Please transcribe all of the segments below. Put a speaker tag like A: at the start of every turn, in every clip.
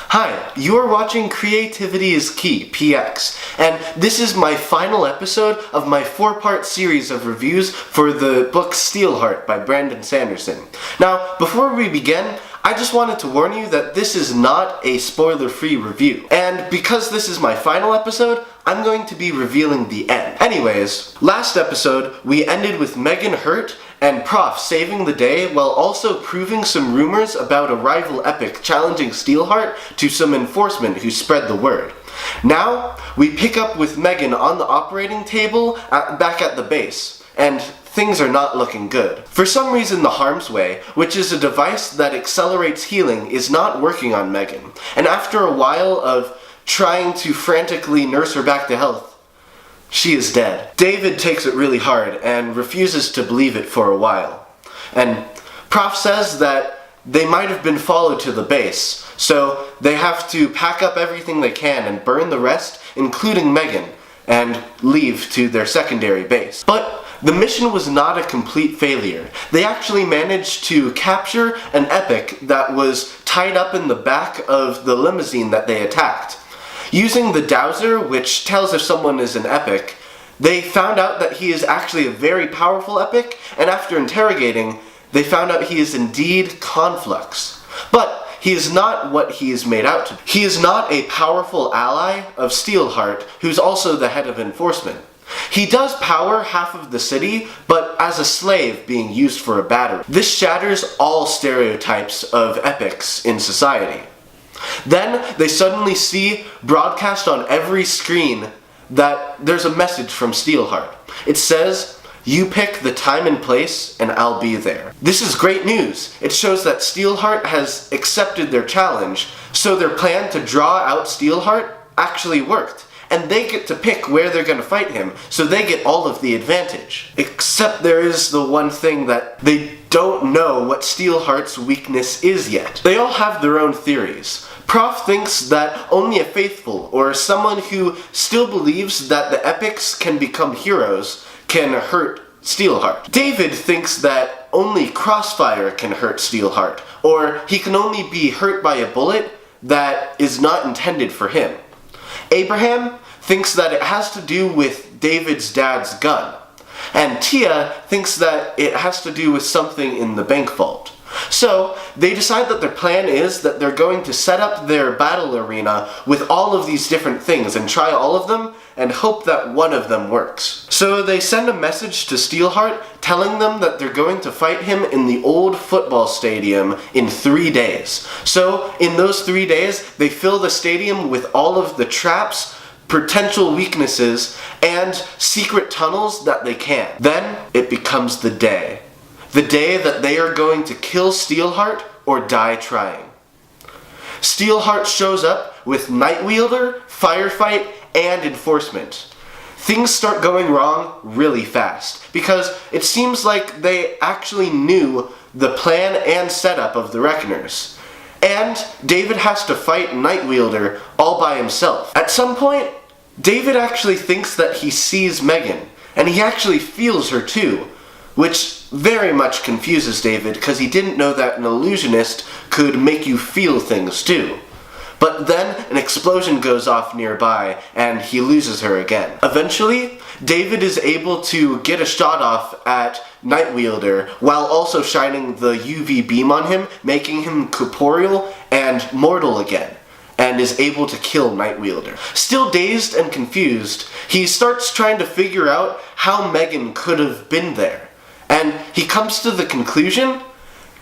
A: Hi, you are watching Creativity is Key, PX, and this is my final episode of my 4-part series of reviews for the book Steelheart by Brandon Sanderson. Now, before we begin, I just wanted to warn you that this is not a spoiler-free review, and because this is my final episode, I'm going to be revealing the end. Anyways, last episode, we ended with Megan hurt and Prof saving the day while also proving some rumors about a rival epic challenging Steelheart to some enforcement who spread the word. Now, we pick up with Megan on the operating table back at the base, and things are not looking good. For some reason, the Harm's Way, which is a device that accelerates healing, is not working on Megan, and after a while of trying to frantically nurse her back to health, she is dead. David takes it really hard and refuses to believe it for a while. And Prof says that they might have been followed to the base, so they have to pack up everything they can and burn the rest, including Megan, and leave to their secondary base. But the mission was not a complete failure. They actually managed to capture an epic that was tied up in the back of the limousine that they attacked. Using the dowser, which tells if someone is an epic, they found out that he is actually a very powerful epic, and after interrogating, they found out he is indeed Conflux. But he is not what he is made out to be. He is not a powerful ally of Steelheart, who's also the head of enforcement. He does power half of the city, but as a slave being used for a battery. This shatters all stereotypes of epics in society. Then they suddenly see broadcast on every screen that there's a message from Steelheart. It says, "You pick the time and place and I'll be there." This is great news. It shows that Steelheart has accepted their challenge, so their plan to draw out Steelheart actually worked. And they get to pick where they're going to fight him, so they get all of the advantage. Except there is the one thing that they don't know what Steelheart's weakness is yet. They all have their own theories. Prof thinks that only a faithful, or someone who still believes that the epics can become heroes, can hurt Steelheart. David thinks that only Crossfire can hurt Steelheart, or he can only be hurt by a bullet that is not intended for him. Abraham thinks that it has to do with David's dad's gun, and Tia thinks that it has to do with something in the bank vault. So, they decide that their plan is that they're going to set up their battle arena with all of these different things and try all of them and hope that one of them works. So they send a message to Steelheart telling them that they're going to fight him in the old football stadium in 3 days. So in those 3 days, they fill the stadium with all of the traps, potential weaknesses, and secret tunnels that they can. Then it becomes the day. The day that they are going to kill Steelheart or die trying. Steelheart shows up with Nightwielder, Firefight, and Enforcement. Things start going wrong really fast, because it seems like they actually knew the plan and setup of the Reckoners. And David has to fight Nightwielder all by himself. At some point, David actually thinks that he sees Megan, and he actually feels her too, which very much confuses David because he didn't know that an illusionist could make you feel things too. But then an explosion goes off nearby and he loses her again. Eventually, David is able to get a shot off at Nightwielder while also shining the UV beam on him, making him corporeal and mortal again, and is able to kill Nightwielder. Still dazed and confused, he starts trying to figure out how Megan could have been there. And he comes to the conclusion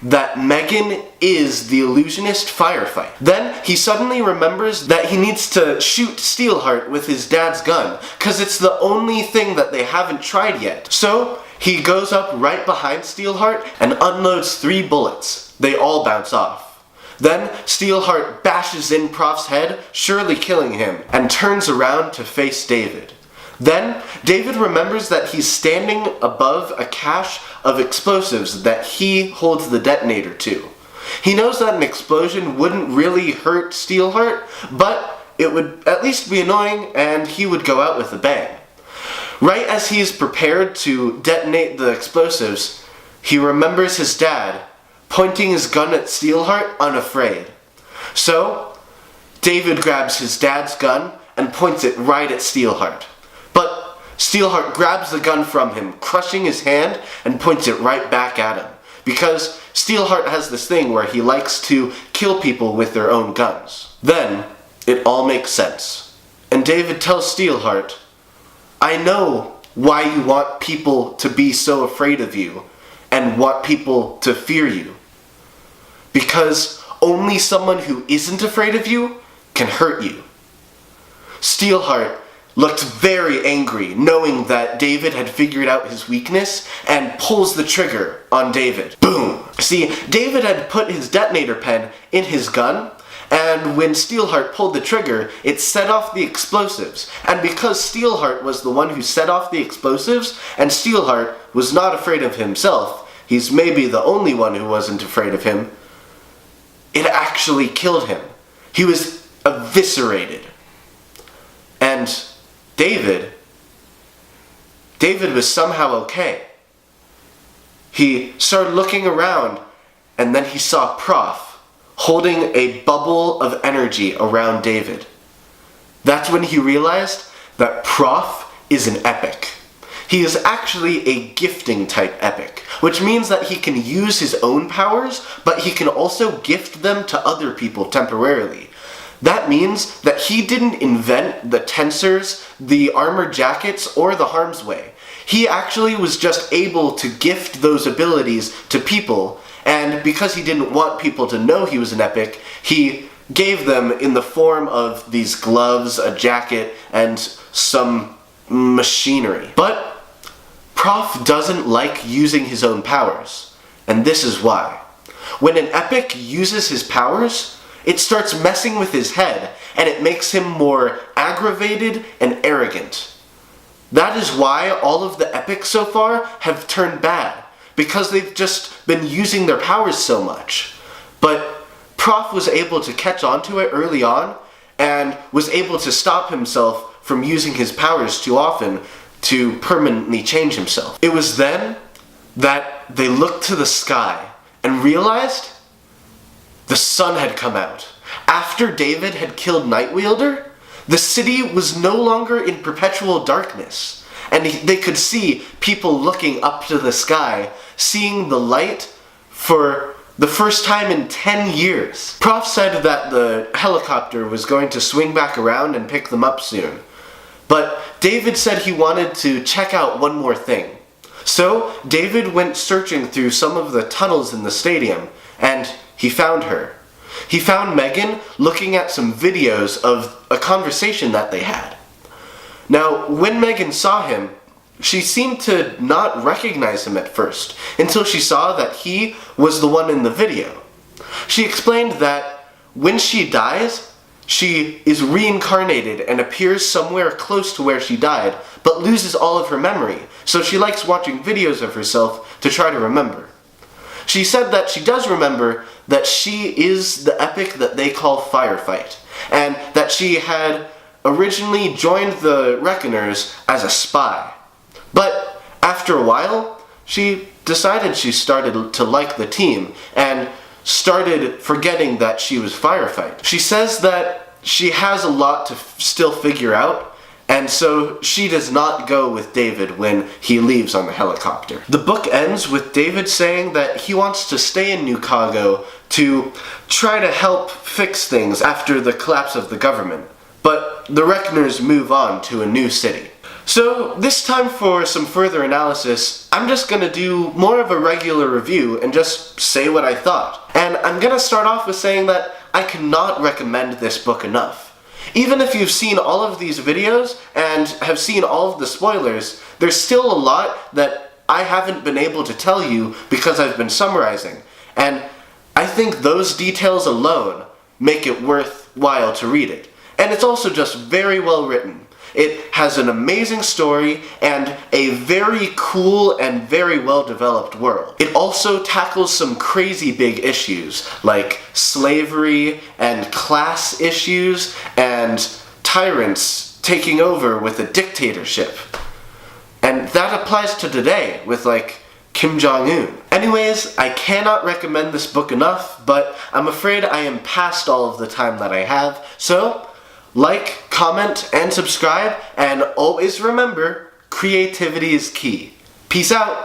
A: that Megan is the illusionist Firefight. Then he suddenly remembers that he needs to shoot Steelheart with his dad's gun, because it's the only thing that they haven't tried yet. So he goes up right behind Steelheart and unloads 3 bullets. They all bounce off. Then Steelheart bashes in Prof's head, surely killing him, and turns around to face David. Then, David remembers that he's standing above a cache of explosives that he holds the detonator to. He knows that an explosion wouldn't really hurt Steelheart, but it would at least be annoying and he would go out with a bang. Right as he's prepared to detonate the explosives, he remembers his dad, pointing his gun at Steelheart unafraid. So, David grabs his dad's gun and points it right at Steelheart. But Steelheart grabs the gun from him, crushing his hand, and points it right back at him. Because Steelheart has this thing where he likes to kill people with their own guns. Then, it all makes sense. And David tells Steelheart, I know why you want people to be so afraid of you and want people to fear you. Because only someone who isn't afraid of you can hurt you. Steelheart looked very angry, knowing that David had figured out his weakness, and pulls the trigger on David. Boom! See, David had put his detonator pen in his gun, and when Steelheart pulled the trigger, it set off the explosives. And because Steelheart was the one who set off the explosives, and Steelheart was not afraid of himself, he's maybe the only one who wasn't afraid of him, it actually killed him. He was eviscerated. And David was somehow okay. He started looking around, and then he saw Prof holding a bubble of energy around David. That's when he realized that Prof is an epic. He is actually a gifting type epic, which means that he can use his own powers, but he can also gift them to other people temporarily. That means that he didn't invent the tensors, the armor jackets, or the harm's way. He actually was just able to gift those abilities to people, and because he didn't want people to know he was an epic, he gave them in the form of these gloves, a jacket, and some machinery. But Prof doesn't like using his own powers, and this is why. When an epic uses his powers, it starts messing with his head, and it makes him more aggravated and arrogant. That is why all of the epics so far have turned bad, because they've just been using their powers so much. But Prof was able to catch on to it early on, and was able to stop himself from using his powers too often to permanently change himself. It was then that they looked to the sky and realized the sun had come out. After David had killed Nightwielder, the city was no longer in perpetual darkness, and they could see people looking up to the sky, seeing the light for the first time in 10 years. Prof said that the helicopter was going to swing back around and pick them up soon. But David said he wanted to check out one more thing. So David went searching through some of the tunnels in the stadium, and he found her. He found Megan looking at some videos of a conversation that they had. Now, when Megan saw him, she seemed to not recognize him at first, until she saw that he was the one in the video. She explained that when she dies, she is reincarnated and appears somewhere close to where she died, but loses all of her memory, so she likes watching videos of herself to try to remember. She said that she does remember that she is the epic that they call Firefight, and that she had originally joined the Reckoners as a spy. But after a while, she decided she started to like the team, and started forgetting that she was Firefight. She says that she has a lot to still figure out, and so she does not go with David when he leaves on the helicopter. The book ends with David saying that he wants to stay in New Chicago to try to help fix things after the collapse of the government, but the Reckoners move on to a new city. So this time for some further analysis, I'm just going to do more of a regular review and just say what I thought. And I'm going to start off with saying that I cannot recommend this book enough. Even if you've seen all of these videos and have seen all of the spoilers, there's still a lot that I haven't been able to tell you because I've been summarizing. And I think those details alone make it worthwhile to read it. And it's also just very well written. It has an amazing story and a very cool and very well developed world. It also tackles some crazy big issues like slavery and class issues and tyrants taking over with a dictatorship. And that applies to today with like Kim Jong-un. Anyways, I cannot recommend this book enough, but I'm afraid I am past all of the time that I have, so like, comment, and subscribe, and always remember, creativity is key. Peace out!